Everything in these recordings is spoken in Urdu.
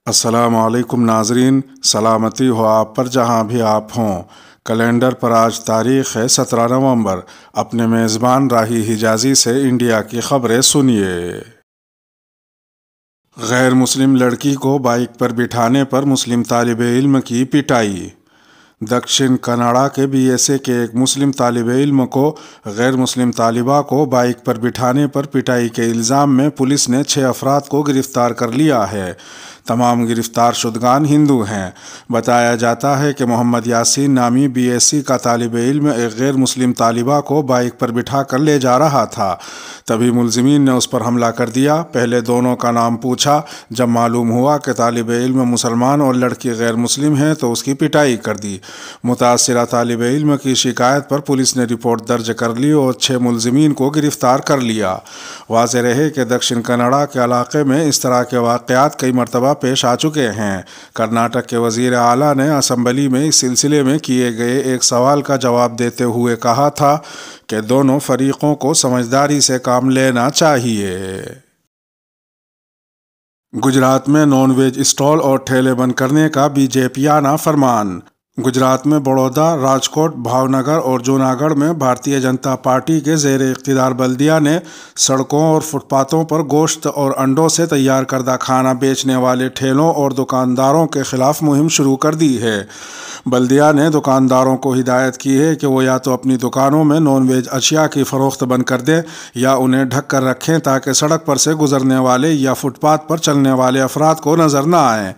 السلام علیکم ناظرین، سلامتی ہو آپ پر جہاں بھی آپ ہوں۔ کیلنڈر پر آج تاریخ ہے 17 نومبر۔ اپنے میزبان راہی حجازی سے انڈیا کی خبریں سنیے۔ غیر مسلم لڑکی کو بائیک پر بٹھانے پر مسلم طالب علم کی پٹائی۔ دکشن کناڈا کے بی ایس اے کے ایک مسلم طالب علم کو غیر مسلم طالبہ کو بائیک پر بٹھانے پر پٹائی کے الزام میں پولیس نے 6 افراد کو گرفتار کر لیا ہے۔ تمام گرفتار شدگان ہندو ہیں۔ بتایا جاتا ہے کہ محمد یاسین نامی بی ایس سی کا طالب علم ایک غیر مسلم طالبہ کو بائیک پر بٹھا کر لے جا رہا تھا، تبھی ملزمین نے اس پر حملہ کر دیا۔ پہلے دونوں کا نام پوچھا، جب معلوم ہوا کہ طالب علم مسلمان اور لڑکی غیر مسلم ہے تو اس کی پٹائی کر دی۔ متاثرہ طالب علم کی شکایت پر پولیس نے رپورٹ درج کر لی اور 6 ملزمین کو گرفتار کر لیا۔ واضح رہے کہ دکشن کناڈا کے علاقے میں اس طرح کے واقعات کئی مرتبہ پیش آ چکے ہیں۔ کرناٹک کے وزیر اعلیٰ نے اسمبلی میں اس سلسلے میں کیے گئے ایک سوال کا جواب دیتے ہوئے کہا تھا کہ دونوں فریقوں کو سمجھداری سے کام لینا چاہیے۔ گجرات میں نان ویج اسٹال اور ٹھیلے بند کرنے کا بی جے پیانہ فرمان۔ گجرات میں بڑودہ، راجکوٹ، بھاونگر اور جوناگڑھ میں بھارتیہ جنتا پارٹی کے زیر اقتدار بلدیہ نے سڑکوں اور فٹ پاتھوں پر گوشت اور انڈوں سے تیار کردہ کھانا بیچنے والے ٹھیلوں اور دکانداروں کے خلاف مہم شروع کر دی ہے۔ بلدیہ نے دکانداروں کو ہدایت کی ہے کہ وہ یا تو اپنی دکانوں میں نان ویج اشیاء کی فروخت بند کر دیں یا انہیں ڈھک کر رکھیں تاکہ سڑک پر سے گزرنے والے یا فٹ پاتھ پر چلنے والے افراد کو نظر نہ آئیں۔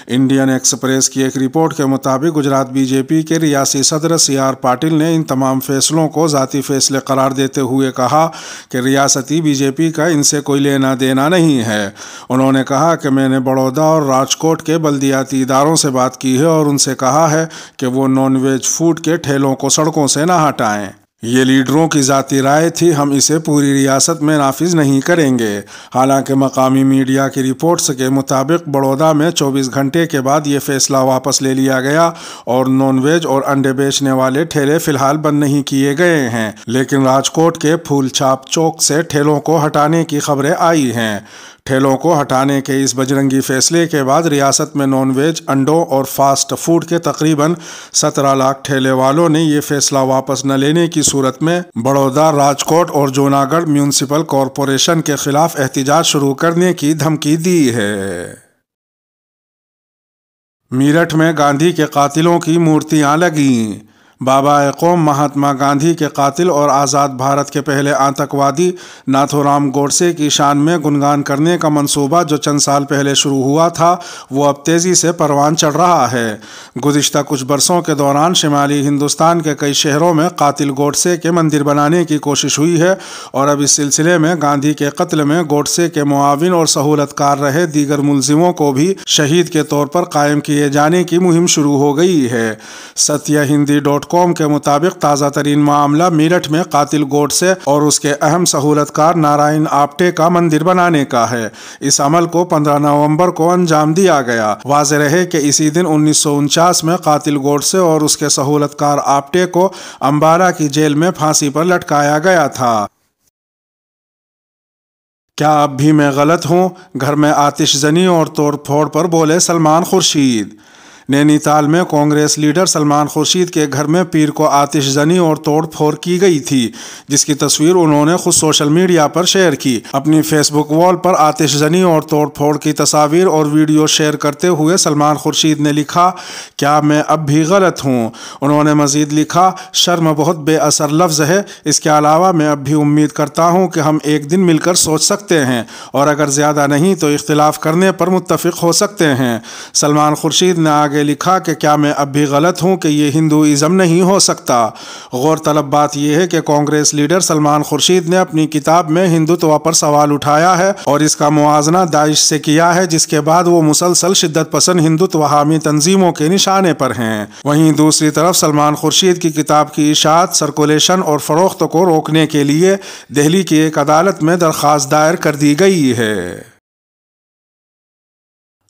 انڈین ایکسپریس کی ایک رپورٹ کے مطابق گجرات بی جے پی کے ریاستی صدر سی آر پاٹل نے ان تمام فیصلوں کو ذاتی فیصلے قرار دیتے ہوئے کہا کہ ریاستی بی جے پی کا ان سے کوئی لینا دینا نہیں ہے۔ انہوں نے کہا کہ میں نے بڑودہ اور راجکوٹ کے بلدیاتی اداروں سے بات کی ہے اور ان سے کہا ہے کہ وہ نان ویج فوڈ کے ٹھیلوں کو سڑکوں سے نہ ہٹائیں۔ یہ لیڈروں کی ذاتی رائے تھی، ہم اسے پوری ریاست میں نافذ نہیں کریں گے۔ حالانکہ مقامی میڈیا کی رپورٹس کے مطابق بڑودہ میں 24 گھنٹے کے بعد یہ فیصلہ واپس لے لیا گیا اور نان ویج اور انڈے بیچنے والے ٹھیلے فی الحال بند نہیں کیے گئے ہیں، لیکن راجکوٹ کے پھول چھاپ چوک سے ٹھیلوں کو ہٹانے کی خبریں آئی ہیں۔ ٹھیلوں کو ہٹانے کے اس بجرنگی فیصلے کے بعد ریاست میں نان ویج، انڈوں اور فاسٹ فوڈ کے تقریباً 17 لاکھ ٹھیلے والوں نے یہ فیصلہ واپس نہ لینے کی صورت میں بڑودہ، راجکوٹ اور جوناگڑھ میونسپل کارپوریشن کے خلاف احتجاج شروع کرنے کی دھمکی دی ہے۔ میرٹھ میں گاندھی کے قاتلوں کی مورتیاں لگیں۔ بابا قوم مہاتما گاندھی کے قاتل اور آزاد بھارت کے پہلے آتنکوادی ناتھو رام گوڈسے کی شان میں گنگان کرنے کا منصوبہ جو چند سال پہلے شروع ہوا تھا وہ اب تیزی سے پروان چڑھ رہا ہے۔ گزشتہ کچھ برسوں کے دوران شمالی ہندوستان کے کئی شہروں میں قاتل گوڈسے کے مندر بنانے کی کوشش ہوئی ہے اور اب اس سلسلے میں گاندھی کے قتل میں گوڈسے کے معاون اور سہولت کار رہے دیگر ملزموں کو بھی شہید کے طور پر قائم کیے جانے کی مہم شروع ہو گئی ہے۔ ستیہ ہندی .com کے مطابق تازہ ترین معاملہ میرٹھ میں قاتل گوڈسے اور اس کے اہم سہولت کار نارائن آپٹے کا مندر بنانے کا ہے۔ اس عمل کو 15 نومبر کو انجام دیا گیا۔ واضح رہے کہ اسی دن 1949 میں قاتل گوڈسے اور اس کے سہولت کار آپٹے کو امبالہ کی جیل میں پھانسی پر لٹکایا گیا تھا۔ کیا اب بھی میں غلط ہوں؟ گھر میں آتش زنی اور توڑ پھوڑ پر بولے سلمان خورشید۔ نینی تال میں کانگریس لیڈر سلمان خورشید کے گھر میں پیر کو آتش زنی اور توڑ پھوڑ کی گئی تھی، جس کی تصویر انہوں نے خود سوشل میڈیا پر شیئر کی۔ اپنی فیس بک وال پر آتش زنی اور توڑ پھوڑ کی تصاویر اور ویڈیو شیئر کرتے ہوئے سلمان خورشید نے لکھا، کیا میں اب بھی غلط ہوں؟ انہوں نے مزید لکھا، شرم بہت بے اثر لفظ ہے، اس کے علاوہ میں اب بھی امید کرتا ہوں کہ ہم ایک دن مل کر سوچ سکتے ہیں اور اگر زیادہ نہیں تو اختلاف کرنے پر متفق ہو سکتے ہیں۔ سلمان خورشید نے آگے لکھا کہ کیا میں اب بھی غلط ہوں کہ یہ ہندوازم نہیں ہو سکتا؟ غور طلب بات یہ ہے کہ کانگریس لیڈر سلمان خورشید نے اپنی کتاب میں ہندوتوا پر سوال اٹھایا ہے اور اس کا موازنہ داعش سے کیا ہے، جس کے بعد وہ مسلسل شدت پسند ہندوتوا حامی تنظیموں کے نشانے پر ہیں۔ وہیں دوسری طرف سلمان خورشید کی کتاب کی اشاعت، سرکولیشن اور فروخت کو روکنے کے لیے دہلی کی ایک عدالت میں درخواست دائر کر دی گئی ہے۔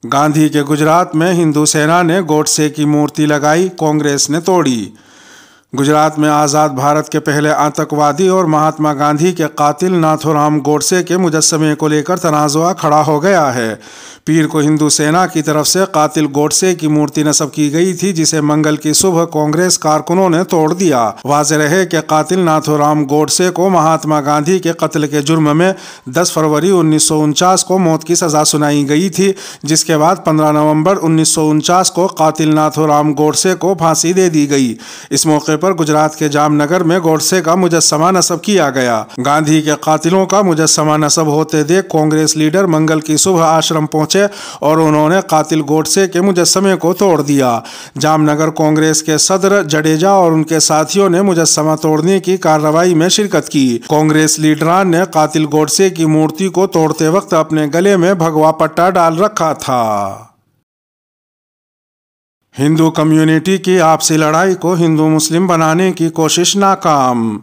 گاندھی کے گجرات میں ہندو سینا نے گوڈسے کی مورتی لگائی، کانگریس نے توڑی۔ گجرات میں آزاد بھارت کے پہلے آتنکوادی اور مہاتما گاندھی کے قاتل ناتھورام گوڈسے کے مجسمے کو لے کر تنازع کھڑا ہو گیا ہے۔ پیر کو ہندو سینا کی طرف سے قاتل گوڈسے کی مورتی نصب کی گئی تھی، جسے منگل کی صبح کانگریس کارکنوں نے توڑ دیا۔ واضح رہے کہ قاتل ناتھورام گوڈسے کو مہاتما گاندھی کے قتل کے جرم میں 10 فروری 1949 کو موت کی سزا سنائی گئی تھی، جس کے بعد 15 نومبر 1949 کو قاتل ناتھورام گوڈسے کو پھانسی دے دی گئی۔ اس موقع پر گجرات کے جام نگر میں گوڈسے کا مجسمہ نصب کیا گیا۔ گاندھی کے قاتلوں کا مجسمہ نصب ہوتے دیکھ کانگریس لیڈر منگل کی صبح آشرم پہنچے اور انہوں نے قاتل گوڈسے کے مجسمے کو توڑ دیا۔ جام نگر کانگریس کے صدر جڈیجا اور ان کے ساتھیوں نے مجسمہ توڑنے کی کارروائی میں شرکت کی۔ کانگریس لیڈران نے قاتل گوڈسے کی مورتی کو توڑتے وقت اپنے گلے میں بھگوا پٹا ڈال رکھا تھا۔ ہندو کمیونٹی کی آپسی لڑائی کو ہندو مسلم بنانے کی کوشش ناکام۔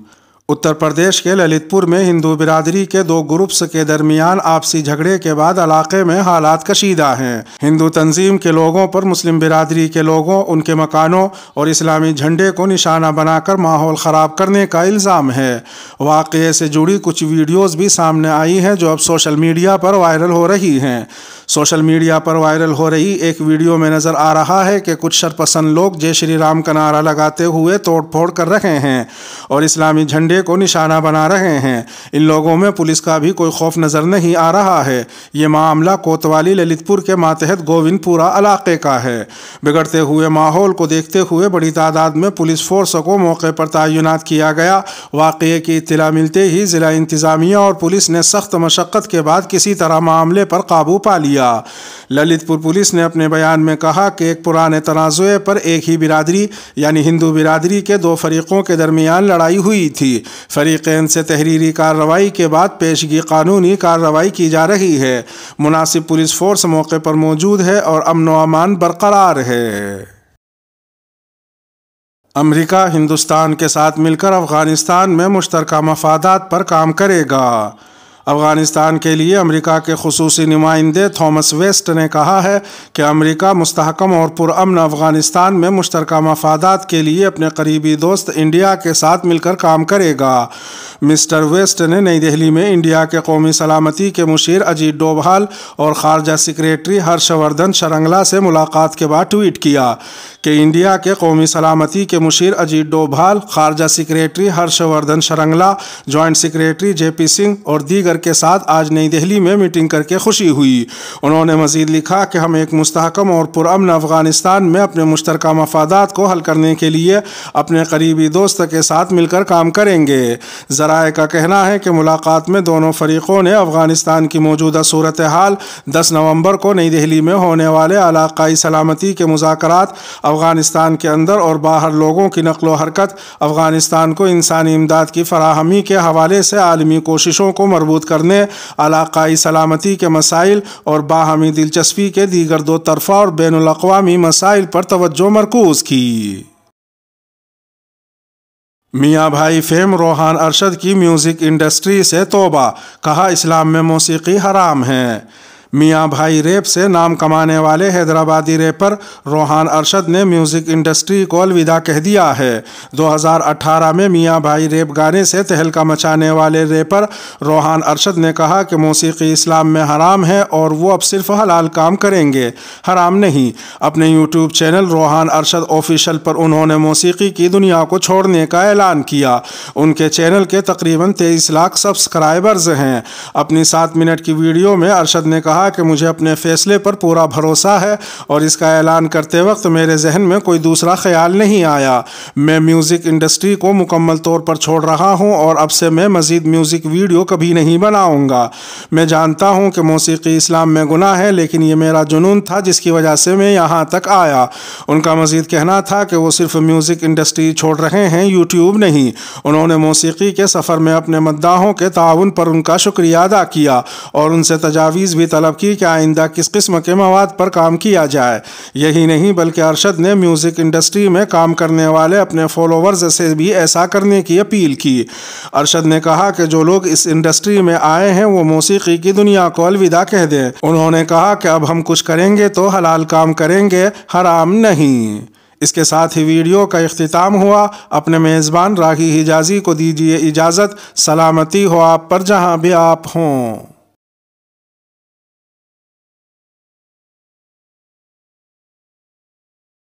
اتر پردیش کے للت پور میں ہندو برادری کے 2 گروپس کے درمیان آپسی جھگڑے کے بعد علاقے میں حالات کشیدہ ہیں۔ ہندو تنظیم کے لوگوں پر مسلم برادری کے لوگوں، ان کے مکانوں اور اسلامی جھنڈے کو نشانہ بنا کر ماحول خراب کرنے کا الزام ہے۔ واقعے سے جڑی کچھ ویڈیوز بھی سامنے آئی ہیں جو اب سوشل میڈیا پر وائرل ہو رہی ہیں۔ سوشل میڈیا پر وائرل ہو رہی ایک ویڈیو میں نظر آ رہا ہے کہ کچھ شرپسند لوگ جے شری رام کا نعرہ لگاتے ہوئے توڑ پھوڑ کر رہے ہیں اور اسلامی جھنڈے کو نشانہ بنا رہے ہیں۔ ان لوگوں میں پولیس کا بھی کوئی خوف نظر نہیں آ رہا ہے۔ یہ معاملہ کوتوالی للت پور کے ماتحت گووند پورہ علاقے کا ہے۔ بگڑتے ہوئے ماحول کو دیکھتے ہوئے بڑی تعداد میں پولیس فورس کو موقع پر تعینات کیا گیا۔ واقعے کی اطلاع ملتے ہی ضلع انتظامیہ اور پولیس نے سخت مشقت کے بعد کسی طرح معاملے پر قابو پا لیا۔ للت پور پولیس نے اپنے بیان میں کہا کہ ایک پرانے تنازع پر ایک ہی برادری یعنی ہندو برادری کے 2 فریقوں کے درمیان لڑائی ہوئی تھی۔ فریقین سے تحریری کارروائی کے بعد پیشگی قانونی کارروائی کی جا رہی ہے۔ مناسب پولیس فورس موقع پر موجود ہے اور امن و امان برقرار ہے۔ امریکہ ہندوستان کے ساتھ مل کر افغانستان میں مشترکہ مفادات پر کام کرے گا۔ افغانستان کے لیے امریکہ کے خصوصی نمائندے تھامس ویسٹ نے کہا ہے کہ امریکہ مستحکم اور پرامن افغانستان میں مشترکہ مفادات کے لیے اپنے قریبی دوست انڈیا کے ساتھ مل کر کام کرے گا۔ مسٹر ویسٹ نے نئی دہلی میں انڈیا کے قومی سلامتی کے مشیر اجیت ڈوبھال اور خارجہ سیکریٹری ہرش وردھن شرنگلا سے ملاقات کے بعد ٹویٹ کیا کہ انڈیا کے قومی سلامتی کے مشیر اجیت ڈوبھال، خارجہ secretary Harsh Vardhan Shringla, joint secretary J P Singh اور دیگر کے ساتھ آج نئی دہلی میں میٹنگ کر کے خوشی ہوئی۔ انہوں نے مزید لکھا کہ ہم ایک مستحکم اور پرامن افغانستان میں اپنے مشترکہ مفادات کو حل کرنے کے لیے اپنے قریبی دوست کے ساتھ مل کر کام کریں گے۔ ذرائع کا کہنا ہے کہ ملاقات میں دونوں فریقوں نے افغانستان کی موجودہ صورتحال، 10 نومبر کو نئی دہلی میں ہونے والے علاقائی سلامتی کے مذاکرات، افغانستان کے اندر اور باہر لوگوں کی نقل و حرکت، افغانستان کو انسانی امداد کی فراہمی کے حوالے سے عالمی کوششوں کو مربوط کرنے، علاقائی سلامتی کے مسائل اور باہمی دلچسپی کے دیگر 2 طرفہ اور بین الاقوامی مسائل پر توجہ مرکوز کی۔ میاں بھائی فیم روحان ارشد کی میوزک انڈسٹری سے توبہ، کہا اسلام میں موسیقی حرام ہے۔ میاں بھائی ریپ سے نام کمانے والے حیدرآبادی ریپر روحان ارشد نے میوزک انڈسٹری کو الوداع کہہ دیا ہے۔ 2018 میں میاں بھائی ریپ گانے سے تہلکہ مچانے والے ریپر روحان ارشد نے کہا کہ موسیقی اسلام میں حرام ہے اور وہ اب صرف حلال کام کریں گے، حرام نہیں۔ اپنے یوٹیوب چینل روحان ارشد آفیشل پر انہوں نے موسیقی کی دنیا کو چھوڑنے کا اعلان کیا۔ ان کے چینل کے تقریباً 23 لاکھ سبسکرائبرز ہیں۔ اپنی 7 منٹ کی ویڈیو میں ارشد نے کہا کہ مجھے اپنے فیصلے پر پورا بھروسہ ہے اور اس کا اعلان کرتے وقت میرے ذہن میں کوئی دوسرا خیال نہیں آیا۔ میں میوزک انڈسٹری کو مکمل طور پر چھوڑ رہا ہوں اور اب سے میں مزید میوزک ویڈیو کبھی نہیں بناؤں گا۔ میں جانتا ہوں کہ موسیقی اسلام میں گناہ ہے، لیکن یہ میرا جنون تھا جس کی وجہ سے میں یہاں تک آیا۔ ان کا مزید کہنا تھا کہ وہ صرف میوزک انڈسٹری چھوڑ رہے ہیں، یوٹیوب نہیں۔ انہوں نے موسیقی کے سفر میں اپنے مداحوں کے تعاون پر ان کا شکریہ ادا کیا اور ان سے تجاویز بھی طلب کی کہ آئندہ کس قسم کے مواد پر کام کیا جائے۔ یہی نہیں بلکہ ارشد نے میوزک انڈسٹری میں کام کرنے والے اپنے فالوورز سے بھی ایسا کرنے کی اپیل کی۔ ارشد نے کہا کہ جو لوگ اس انڈسٹری میں آئے ہیں وہ موسیقی کی دنیا کو الوداع کہہ دیں۔ انہوں نے کہا کہ اب ہم کچھ کریں گے تو حلال کام کریں گے، حرام نہیں۔ اس کے ساتھ ہی ویڈیو کا اختتام ہوا۔ اپنے میزبان راہی حجازی کو دیجیے اجازت۔ سلامتی ہو آپ پر جہاں بھی آپ ہوں۔